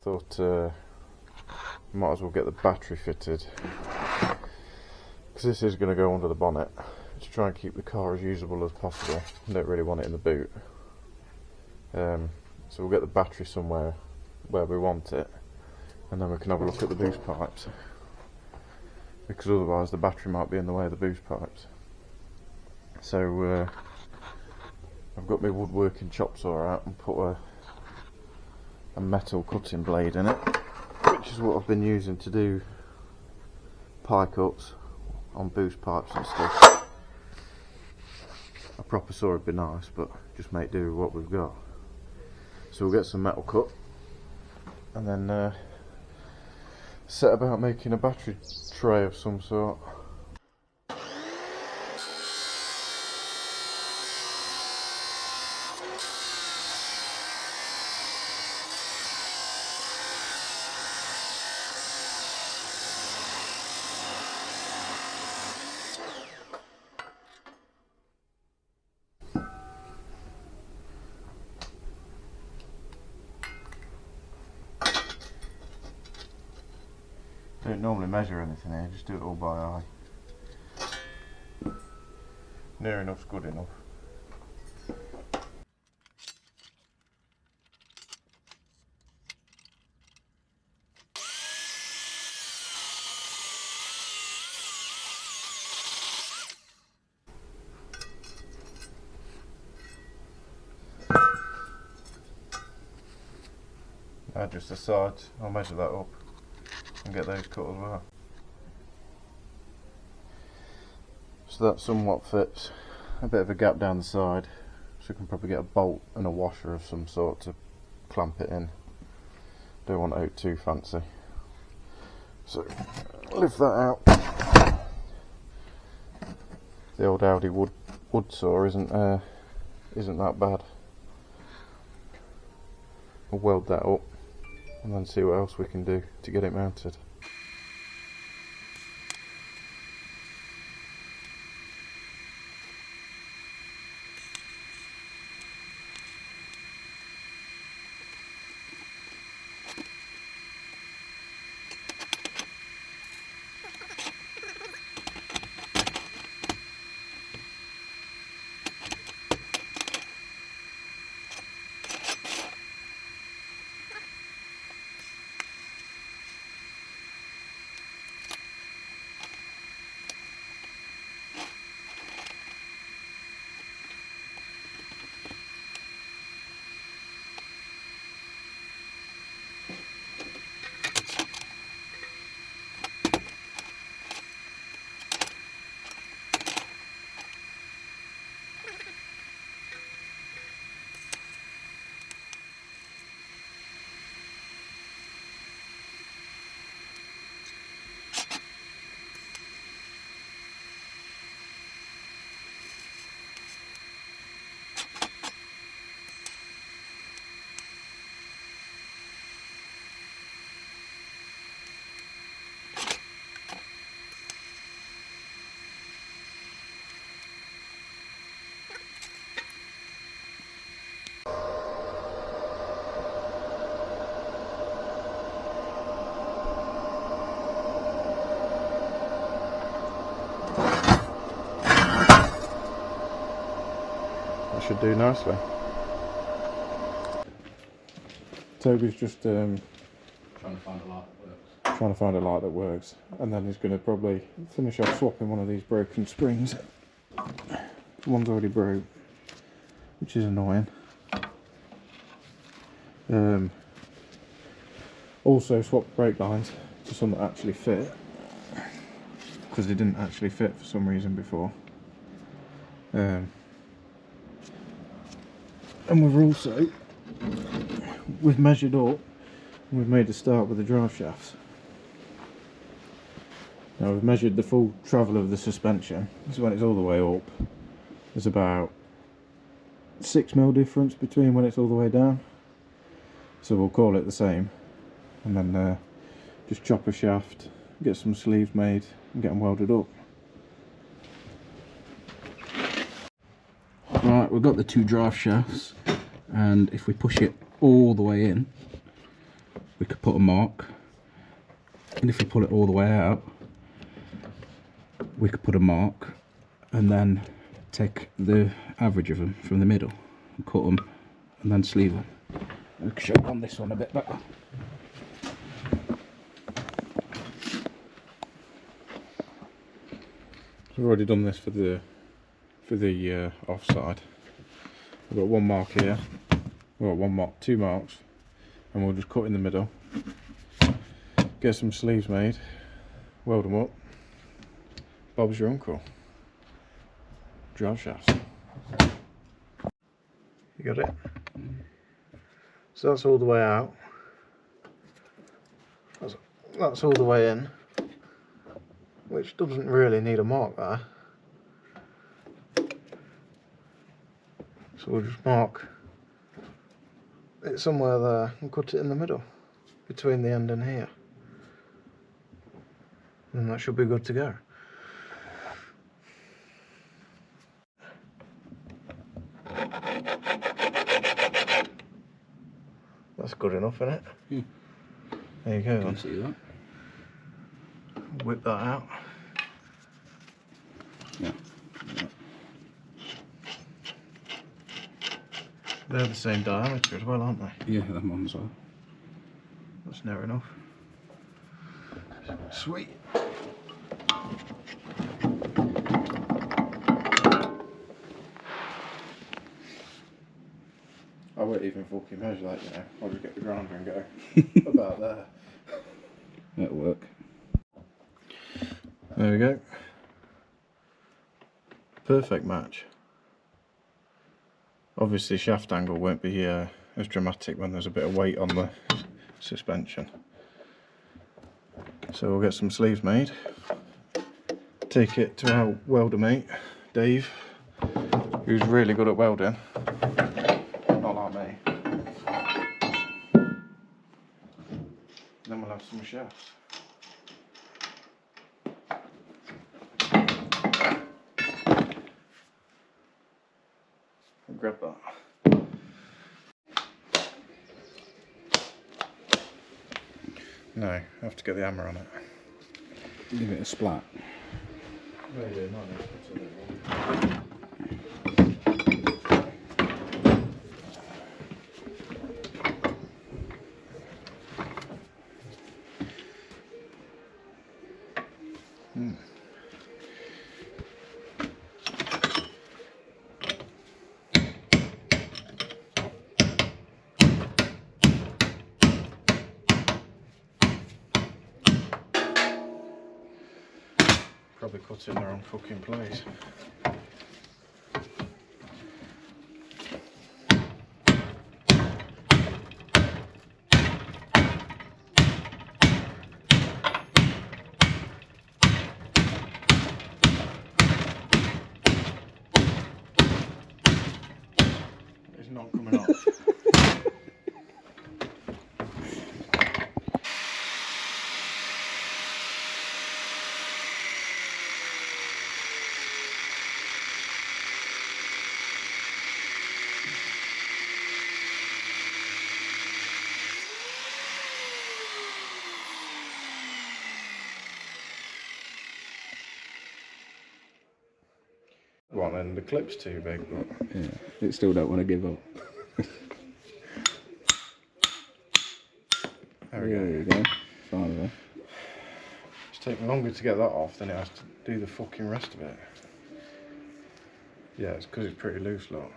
thought might as well get the battery fitted, because this is going to go under the bonnet to try and keep the car as usable as possible. I don't really want it in the boot, so we'll get the battery somewhere where we want it, and then we can have a look at the boost pipes, because otherwise the battery might be in the way of the boost pipes. So I've got my woodworking chop saw out and put a metal cutting blade in it, which is what I've been using to do pie cuts on boost pipes and stuff. A proper saw would be nice, but just make do with what we've got. So we'll get some metal cut and then set about making a battery tray of some sort. Don't normally measure anything here, just do it all by eye. Near enough's good enough. Now just the sides, I'll measure that up and get those cut as well. So that somewhat fits. A bit of a gap down the side, so we can probably get a bolt and a washer of some sort to clamp it in. Don't want it out too fancy. So lift that out. The old Audi wood saw isn't that bad. We'll weld that up and then see what else we can do to get it mounted. Should do nicely. Toby's just trying to find a light that works. Trying to find a light that works, and then he's going to probably finish off swapping one of these broken springs. One's already broke, which is annoying. Also swap brake lines to some that actually fit, because they didn't actually fit for some reason before. And we've measured up and we've made a start with the drive shafts. Now we've measured the full travel of the suspension, so when it's all the way up there's about 6mm difference between when it's all the way down, so we'll call it the same, and then just chop a shaft, get some sleeves made and get them welded up. Right, we've got the two drive shafts, and if we push it all the way in, we could put a mark, and if we pull it all the way out, we could put a mark and then take the average of them from the middle and cut them and then sleeve them. We can show on this one a bit better. We've already done this for the offside. We've got one mark here. We've got one mark, two marks, and we'll just cut in the middle. Get some sleeves made, weld them up. Bob's your uncle. Drive shafts. You got it? So that's all the way out. That's all the way in, which doesn't really need a mark there. So we'll just mark it somewhere there and cut it in the middle, between the end and here. And that should be good to go. That's good enough, isn't it? Yeah. There you go. You can see that. Whip that out. Yeah. They're the same diameter as well, aren't they? Yeah, them ones are. That's near enough. Sweet. I won't even fucking measure that, you know. I'll just get the grinder and go about there. That'll work. There we go. Perfect match. Obviously shaft angle won't be as dramatic when there's a bit of weight on the suspension. So we'll get some sleeves made. Take it to our welder mate, Dave, who's really good at welding. Not like me. Then we'll have some shafts. Grab that. No, I have to get the hammer on it. Give it a splat. Maybe not. Probably cut in the wrong fucking place. It's not coming off. Well, then the clip's too big, but Yeah, it still don't want to give up. there we There go. you go. Finally. It's taking longer to get that off than it has to do the fucking rest of it. Yeah, it's because it's pretty loose, look.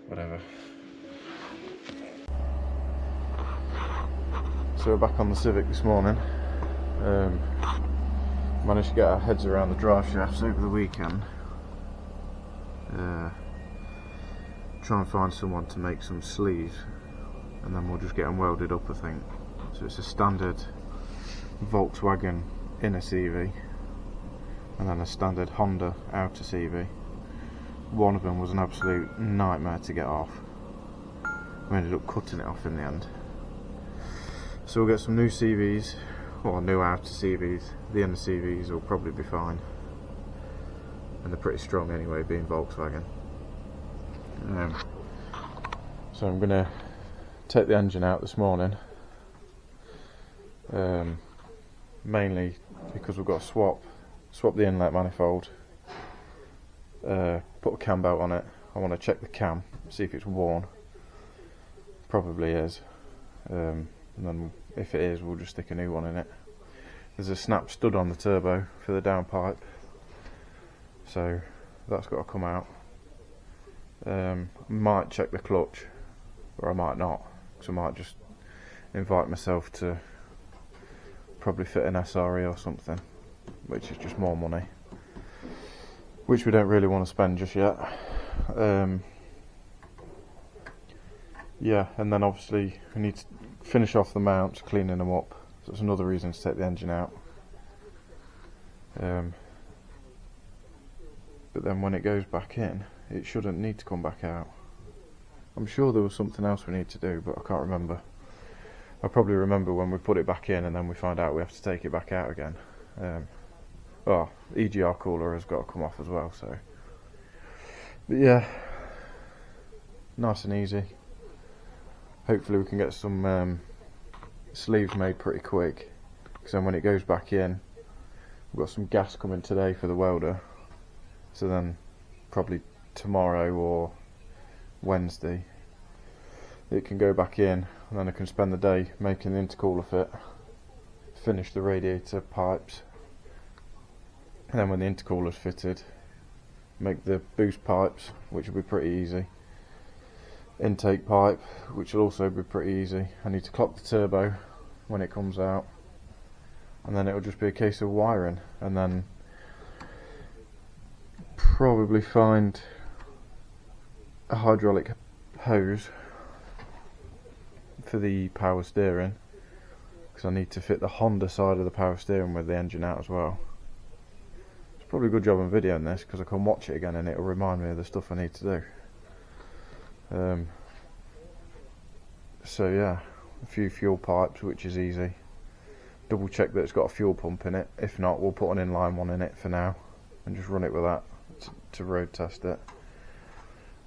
Whatever. So we're back on the Civic this morning. Managed to get our heads around the drive shafts over the weekend. Try and find someone to make some sleeves, and then we'll just get them welded up, I think. So it's a standard Volkswagen inner CV, and then a standard Honda outer CV. One of them was an absolute nightmare to get off. We ended up cutting it off in the end. So we'll get some new CVs, or new outer CVs. The inner CVs will probably be fine, and they're pretty strong anyway, being Volkswagen. So I'm gonna take the engine out this morning, mainly because we've got to swap the inlet manifold, put a cam belt on it. I want to check the cam, see if it's worn. Probably is, and then if it is, we'll just stick a new one in it. There's a snap stud on the turbo for the downpipe, so that's got to come out. Might check the clutch, or I might not, because I might just invite myself to probably fit an SRE or something, which is just more money, which we don't really want to spend just yet. Yeah, and then obviously we need to finish off the mounts, cleaning them up. So that's another reason to take the engine out. But then when it goes back in, it shouldn't need to come back out. I'm sure there was something else we need to do, but I can't remember. I probably remember when we put it back in and then we find out we have to take it back out again. EGR cooler has got to come off as well, so. But yeah, nice and easy. Hopefully we can get some sleeves made pretty quick, because then when it goes back in, we've got some gas coming today for the welder, so then probably tomorrow or Wednesday it can go back in, and then I can spend the day making the intercooler fit, finish the radiator pipes, and then when the intercooler's fitted, make the boost pipes, which will be pretty easy, intake pipe, which will also be pretty easy. I need to clock the turbo when it comes out, and then it'll just be a case of wiring, and then probably find a hydraulic hose for the power steering, because I need to fit the Honda side of the power steering with the engine out as well. It's probably a good job I'm videoing this, because I can watch it again and it'll remind me of the stuff I need to do. So yeah, a few fuel pipes, which is easy. Double check that it's got a fuel pump in it. If not, we'll put an inline one in it for now and just run it with that to road test it.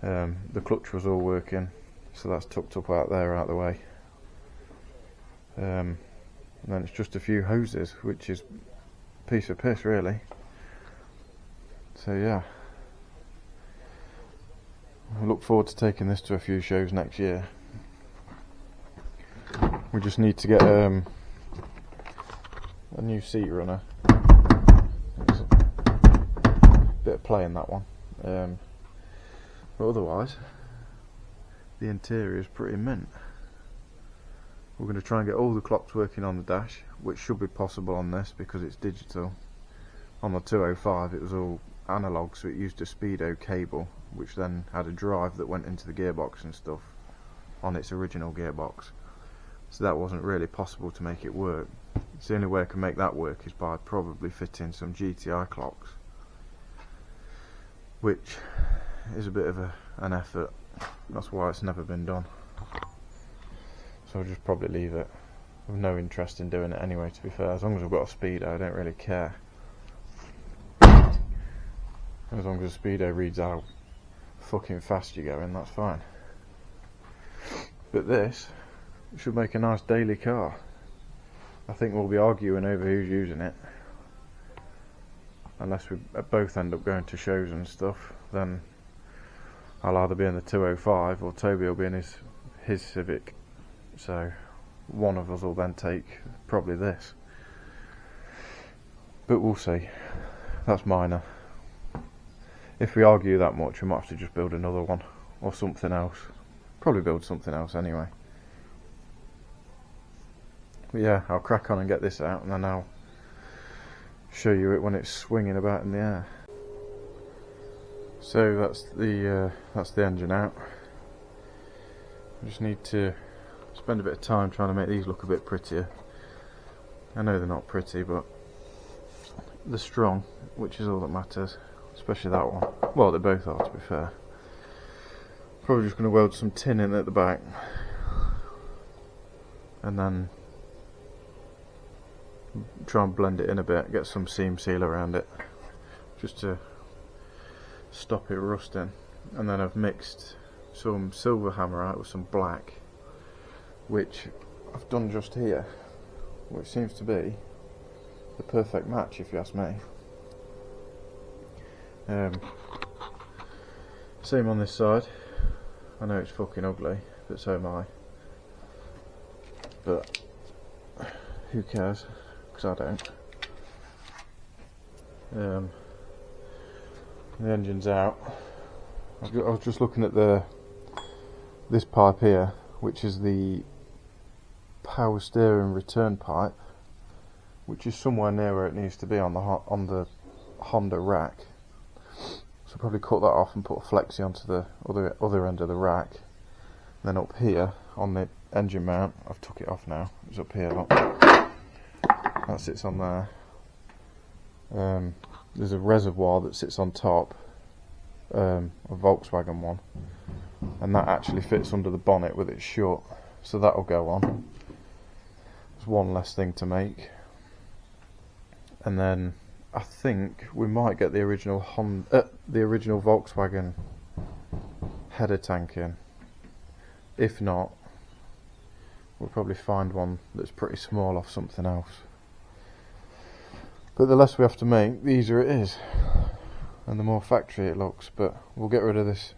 The clutch was all working, so that's tucked up out there, out the way. And then it's just a few hoses, which is a piece of piss really. So yeah, I look forward to taking this to a few shows next year. We just need to get a new seat runner. There's a bit of play in that one. But otherwise, the interior is pretty mint. We're going to try and get all the clocks working on the dash, which should be possible on this because it's digital. On the 205 it was all analog, so it used a speedo cable, which then had a drive that went into the gearbox and stuff on its original gearbox. So that wasn't really possible to make it work. It's the only way I can make that work is by probably fitting some GTI clocks, which is a bit of an effort. That's why it's never been done. So I'll just probably leave it. I have no interest in doing it anyway, to be fair. As long as I've got a speedo, I don't really care. As long as the speedo reads how fucking fast you're going, that's fine. But this should make a nice daily car. I think we'll be arguing over who's using it. Unless we both end up going to shows and stuff, then I'll either be in the 205 or Toby will be in his Civic. So one of us will then take probably this. But we'll see. That's minor. If we argue that much, we might have to just build another one or something else. Probably build something else anyway. But yeah, I'll crack on and get this out, and then I'll show you it when it's swinging about in the air. So that's the engine out. I just need to spend a bit of time trying to make these look a bit prettier. I know they're not pretty, but they're strong, which is all that matters. Especially that one. Well, they both are, to be fair. Probably just going to weld some tin in at the back, and then try and blend it in a bit, get some seam seal around it, just to stop it rusting. And then I've mixed some silver hammerite with some black, which I've done just here, which seems to be the perfect match if you ask me. Same on this side. I know it's fucking ugly, but so am I. But who cares? Because I don't. The engine's out. I was just looking at this pipe here, which is the power steering return pipe, which is somewhere near where it needs to be on the Honda rack. So probably cut that off and put a flexi onto the other end of the rack. Then up here on the engine mount, I've took it off now. It's up here, look. That sits on there. There's a reservoir that sits on top, a Volkswagen one, and that actually fits under the bonnet with it shut. So that'll go on. There's one less thing to make, and then I think we might get the original Volkswagen header tank in. If not, we'll probably find one that's pretty small off something else. But the less we have to make, the easier it is, and the more factory it looks. But we'll get rid of this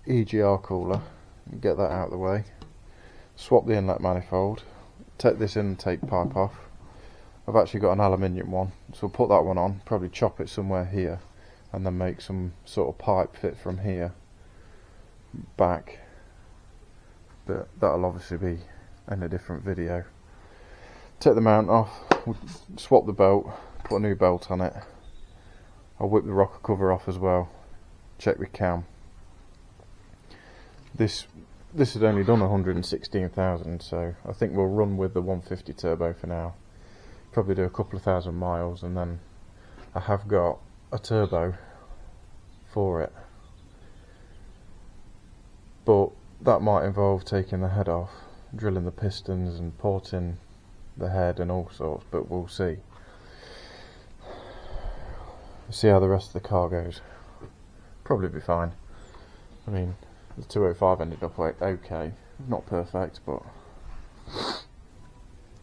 EGR cooler and get that out of the way. Swap the inlet manifold, take this intake pipe off. I've actually got an aluminium one, so we'll put that one on, probably chop it somewhere here, and then make some sort of pipe fit from here back. But that'll obviously be in a different video. Take the mount off, we'll swap the belt, put a new belt on it. I'll whip the rocker cover off as well, check the cam. This had only done 116,000, so I think we'll run with the 150 turbo for now. Probably do a couple of thousand miles, and then I have got a turbo for it. But that might involve taking the head off, drilling the pistons and porting the head and all sorts, but we'll see. See how the rest of the car goes. Probably be fine. I mean, the 205 ended up like okay, not perfect, but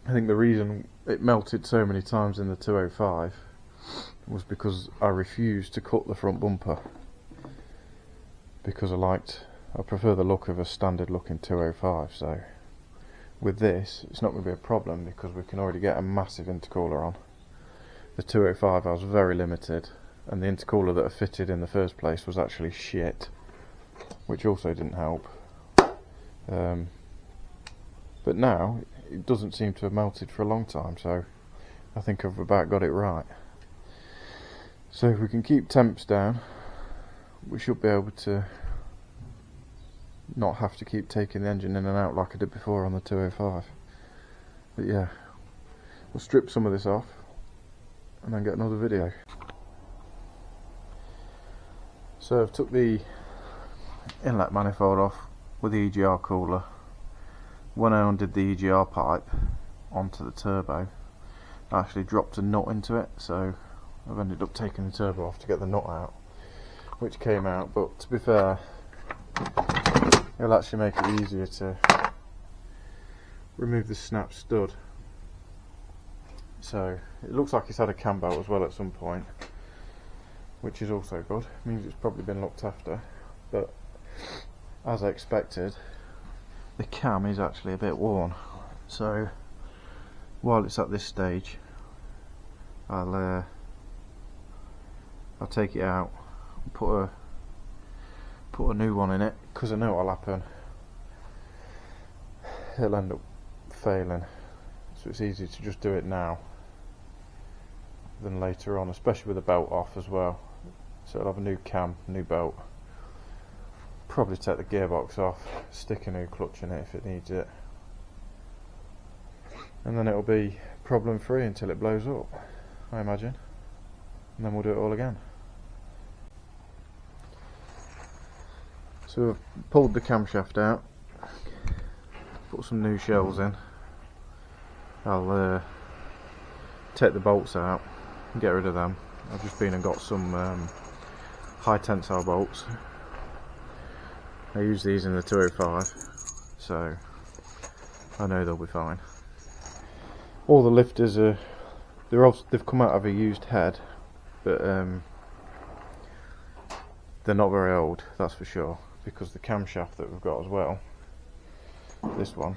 I think the reason it melted so many times in the 205 was because I refused to cut the front bumper, because I prefer the look of a standard looking 205. So with this, it's not going to be a problem because we can already get a massive intercooler on. The 205 I was very limited, and the intercooler that I fitted in the first place was actually shit, which also didn't help. But now it doesn't seem to have melted for a long time, so I think I've about got it right. So if we can keep temps down, we should be able to not have to keep taking the engine in and out like I did before on the 205. But yeah, we'll strip some of this off and then get another video. So I've took the inlet manifold off with the EGR cooler. When I undid the EGR pipe onto the turbo, I actually dropped a nut into it, so I've ended up taking the turbo off to get the nut out, which came out. But to be fair, it'll actually make it easier to remove the snap stud. So it looks like it's had a cam belt as well at some point, which is also good. It means it's probably been looked after. But as I expected, the cam is actually a bit worn. So while it's at this stage, I'll take it out and put a new one in it, because I know what'll happen. It'll end up failing, so it's easier to just do it now than later on, especially with the belt off as well. So it'll have a new cam, new belt. Probably take the gearbox off, stick a new clutch in it if it needs it, and then it'll be problem free until it blows up, I imagine, and then we'll do it all again. So I've pulled the camshaft out, put some new shells in. I'll take the bolts out and get rid of them. I've just been and got some high tensile bolts. I use these in the 205, so I know they'll be fine. All the lifters are, they've come out of a used head, but they're not very old, that's for sure, because the camshaft that we've got as well, this one,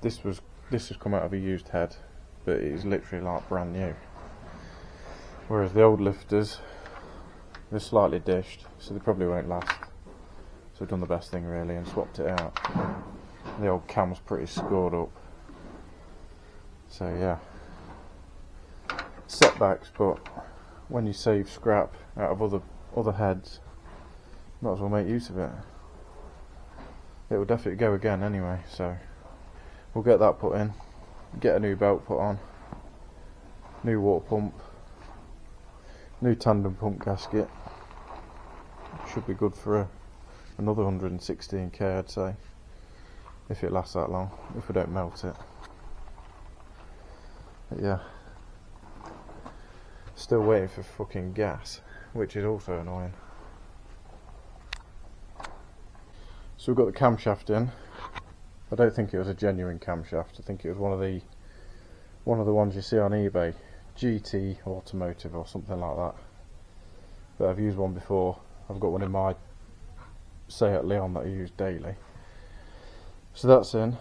this has come out of a used head, but it is literally like brand new. Whereas the old lifters, they're slightly dished, so they probably won't last. So I've done the best thing really and swapped it out. The old cam's pretty scored up. So yeah, setbacks, but when you save scrap out of other heads, might as well make use of it. It will definitely go again anyway, so we'll get that put in, get a new belt put on, new water pump, new tandem pump gasket. Should be good for another 116k, I'd say, if it lasts that long, if we don't melt it. But yeah, still waiting for fucking gas, which is also annoying. So we've got the camshaft in. I don't think it was a genuine camshaft. I think it was one of the ones you see on eBay, GT Automotive or something like that. But I've used one before. I've got one in my Seat Leon that I use daily. So that's in.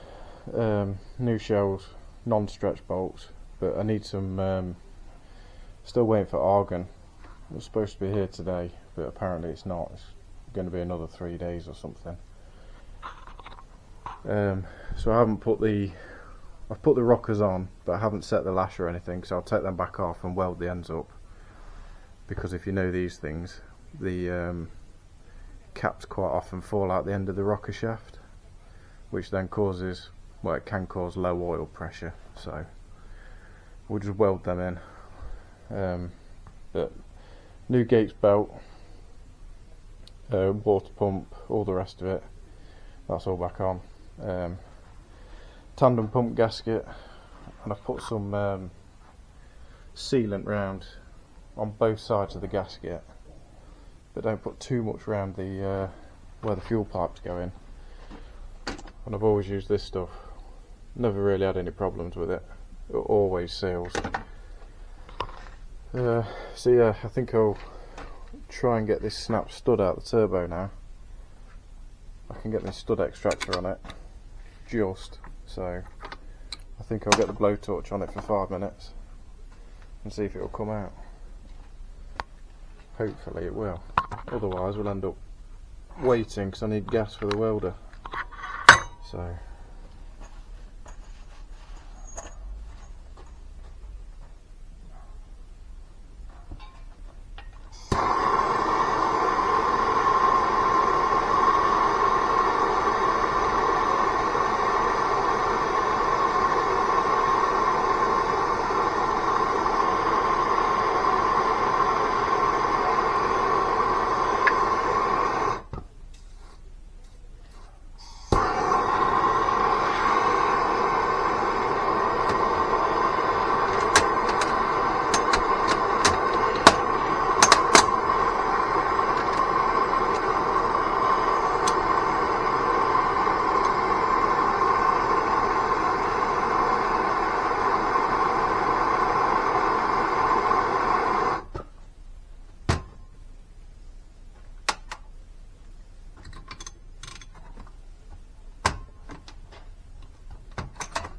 New shells, non-stretch bolts, but I need some. Still waiting for argon. It was supposed to be here today, but apparently it's not. It's going to be another 3 days or something. So I haven't put I've put the rockers on, but I haven't set the lash or anything, so I'll take them back off and weld the ends up, because if you know these things, the caps quite often fall out the end of the rocker shaft, which then causes, well, it can cause low oil pressure, so we'll just weld them in. But new gates belt, water pump, all the rest of it, that's all back on. Tandem pump gasket, and I've put some sealant round on both sides of the gasket, but don't put too much round the where the fuel pipes go in. And I've always used this stuff, never really had any problems with it, it always seals. So yeah, I think I'll try and get this snap stud out the turbo now. I can get this stud extractor on it, so I think I'll get the blowtorch on it for 5 minutes and see if it will come out. Hopefully it will, otherwise we'll end up waiting because I need gas for the welder. So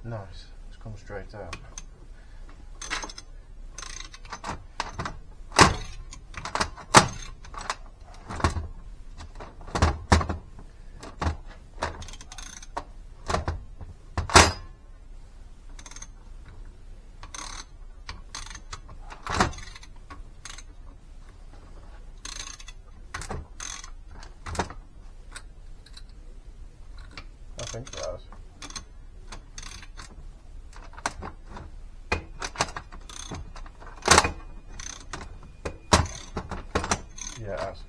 nice, it's come straight out. I think it has. Yeah, it has.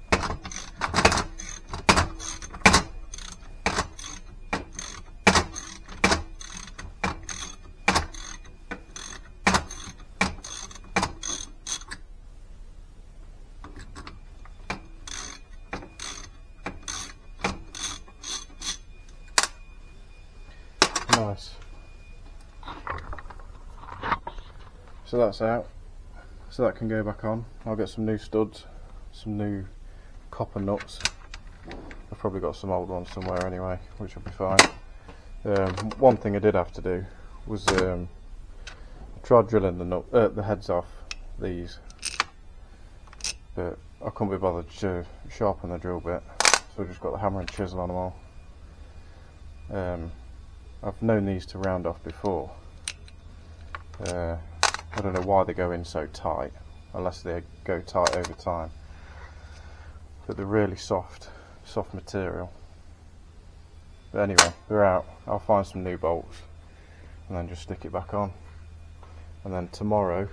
Nice. So that's out. So that can go back on. I'll get some new studs, some new copper nuts. I've probably got some old ones somewhere anyway, which will be fine. One thing I did have to do was I tried drilling the heads off these, but I couldn't be bothered to sharpen the drill bit, so I just got the hammer and chisel on them all. I've known these to round off before. I don't know why they go in so tight, unless they go tight over time. But they're really soft material. But anyway, they're out. I'll find some new bolts and then just stick it back on. And then tomorrow,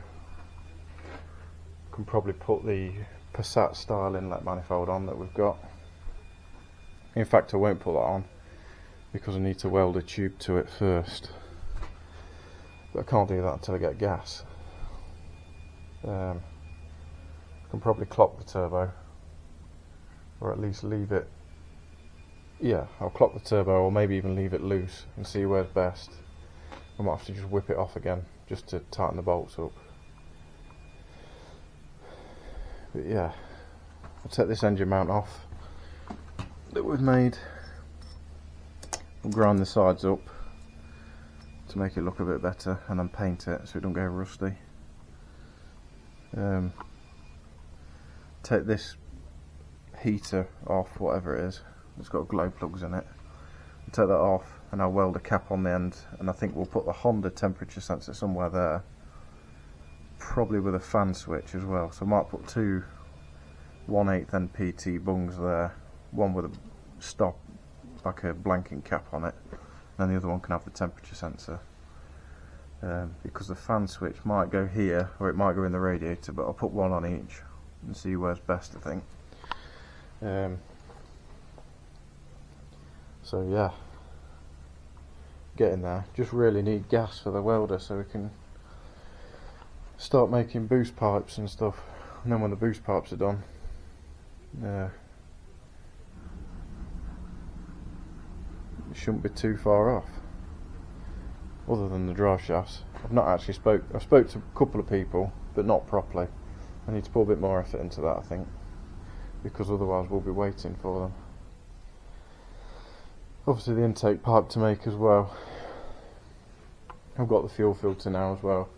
I can probably put the Passat style inlet manifold on that we've got. In fact, I won't put that on because I need to weld a tube to it first. But I can't do that until I get gas. I can probably clock the turbo, or at least leave it. Yeah, I'll clock the turbo, or maybe even leave it loose and see where's best. I might have to just whip it off again just to tighten the bolts up. But yeah, I'll take this engine mount off that we've made. We'll grind the sides up to make it look a bit better, and then paint it so it don't go rusty. Take this heater off, whatever it is, it's got glow plugs in it. I'll take that off and I'll weld a cap on the end, and I think we'll put the Honda temperature sensor somewhere there, probably with a fan switch as well. So I might put two 1/8 NPT bungs there, one with a stop, like a blanking cap on it, and the other one can have the temperature sensor. Because the fan switch might go here or it might go in the radiator, but I'll put one on each and see where's best, I think. So yeah, getting there. Just really need gas for the welder so we can start making boost pipes and stuff, and then when the boost pipes are done, it shouldn't be too far off. Other than the drive shafts, I've not actually I spoke to a couple of people, but not properly. I need to put a bit more effort into that, I think, because otherwise we'll be waiting for them. Obviously the intake pipe to make as well. I've got the fuel filter now as well,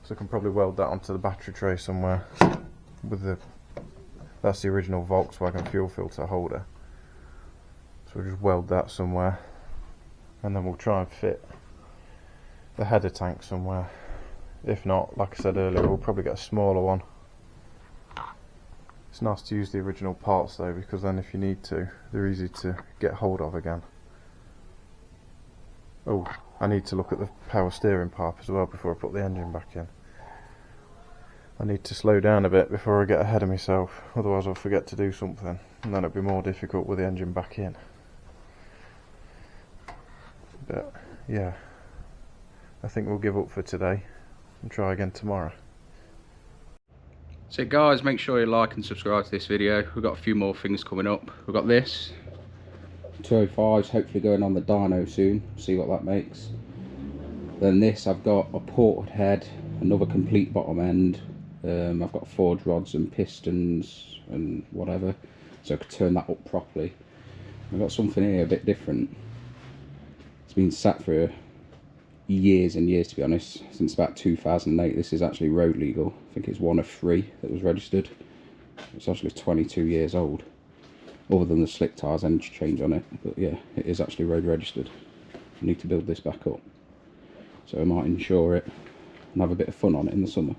so I can probably weld that onto the battery tray somewhere. That's the original Volkswagen fuel filter holder. So we'll just weld that somewhere, and then we'll try and fit the header tank somewhere. If not, like I said earlier, we'll probably get a smaller one. It's nice to use the original parts though, because then if you need to, they're easy to get hold of again. Oh, I need to look at the power steering pipe as well before I put the engine back in. I need to slow down a bit before I get ahead of myself, otherwise I'll forget to do something, and then it'll be more difficult with the engine back in. But yeah, I think we'll give up for today and try again tomorrow. So guys, make sure you like and subscribe to this video. We've got a few more things coming up. We've got this 205s hopefully going on the dyno soon, see what that makes. Then this, I've got a ported head, another complete bottom end. I've got forged rods and pistons and whatever, so I could turn that up properly. I've got something here a bit different. It's been sat for years and years, to be honest, since about 2008. This is actually road legal. I think it's one of 3 that was registered. It's actually 22 years old, other than the slick tyres and change on it. But yeah, it is actually road registered. I need to build this back up, so I might insure it and have a bit of fun on it in the summer.